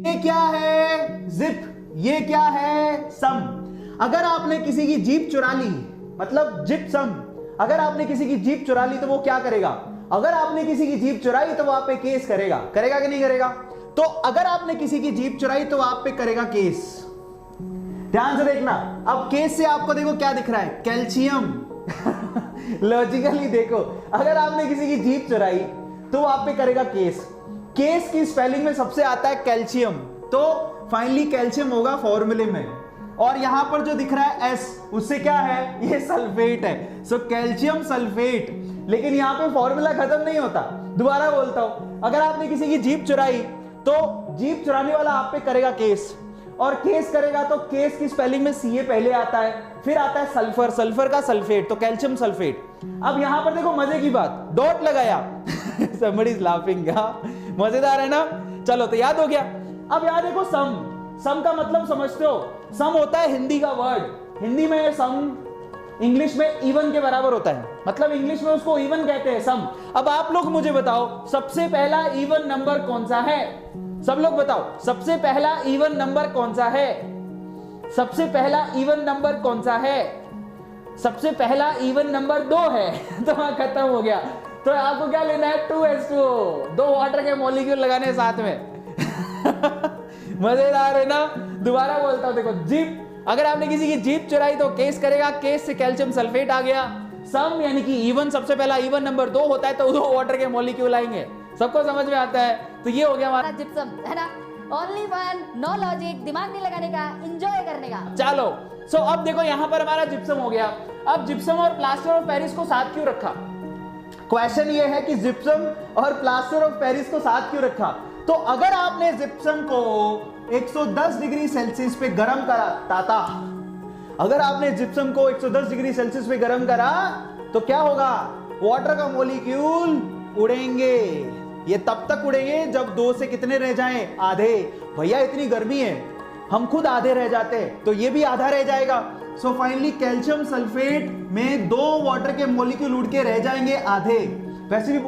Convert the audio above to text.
ये क्या है? जिप। ये क्या है? सम। अगर आपने किसी की जीप चुरा ली, मतलब जिप्सम, अगर आपने किसी की जीप चुरा ली तो वो क्या करेगा? अगर आपने किसी की जीप चुराई तो वो आप पे केस करेगा। करेगा कि नहीं करेगा? तो अगर आपने किसी की जीप चुराई तो आप पे करेगा केस। ध्यान से देखना। अब केस से आपको देखो क्या दिख रहा है? कैल्शियम। लॉजिकली देखो, अगर आपने किसी की जीप चुराई तो वो आप पे करेगा केस। केस की स्पेलिंग में सबसे आता है कैल्शियम, तो फाइनली कैल्शियम होगा फॉर्मूले में। और यहां पर जो दिख रहा है एस, उससे क्या है? ये सल्फेट है। So calcium sulphate. लेकिन यहां पे फॉर्मूला खत्म नहीं होता। दोबारा बोलता हूं, अगर आपने किसी की जीप चुराई तो जीप चुराने वाला आप पे करेगा केस, और केस करेगा तो केस की स्पेलिंग में सीए पहले आता है, फिर आता है सल्फर, सल्फर का सल्फेट, तो कैल्शियम सल्फेट। अब यहां पर देखो मजे की बात, डॉट लगाया। somebody is laughing, मजेदार है ना? चलो तो याद हो गया। अब यहां देखो सम। सम का मतलब समझते हो? सम होता है हिंदी का वर्ड। हिंदी में सम इंग्लिश में इवन के बराबर होता है, मतलब इंग्लिश में उसको इवन कहते हैं, सम। अब आप लोग मुझे बताओ सबसे पहला इवन नंबर कौन सा है? सब लोग बताओ सबसे पहला इवन नंबर कौन सा है? सबसे पहला इवन नंबर कौन सा है? सबसे पहला इवन नंबर 2 है। तो वहां खत्म हो गया। तो आपको क्या लेना है? 2s2, 2 वाटर के मॉलिक्यूल लगाने साथ में। मजेदार है ना? दोबारा बोलता हूं, देखो जीप, अगर आपने किसी की जीप चुराई तो केस करेगा, केस से कैल्शियम सल्फेट आ गया। सम यानी कि इवन, सबसे पहला इवन नंबर 2 होता है तो 2 वाटर के मॉलिक्यूल आएंगे। सबको समझ में आता है? तो ये हो गया हमारा जिप्सम, है ना? ओनली वन, नो लॉजिक, दिमाग नहीं लगाने का, एंजॉय करने का। चलो सो अब देखो यहां पर हमारा जिप्सम हो गया। अब जिप्सम और प्लास्टर ऑफ पेरिस को साथ क्यों रखा? क्वेश्चन ये है कि जिप्सम और प्लास्टर ऑफ पेरिस को साथ क्यों रखा? तो अगर आपने जिप्सम को 110 डिग्री सेल्सियस पे गर्म करा, ताता, अगर आपने जिप्सम को 110 डिग्री सेल्सियस पे गर्म करा तो क्या होगा? वाटर का मॉलिक्यूल उड़ेंगे। ये तब तक उड़ेंगे जब 2 से कितने रह जाएं? आधे। भैया इतनी गर्मी है, हम खुद आधे रह जाते हैं, तो ये भी आधा रह जाएगा। सो फाइनली कैल्शियम सल्फेट में 2 वाटर के मॉलिक्यूल उड़ के रह जाएंगे आधे। वैसे भी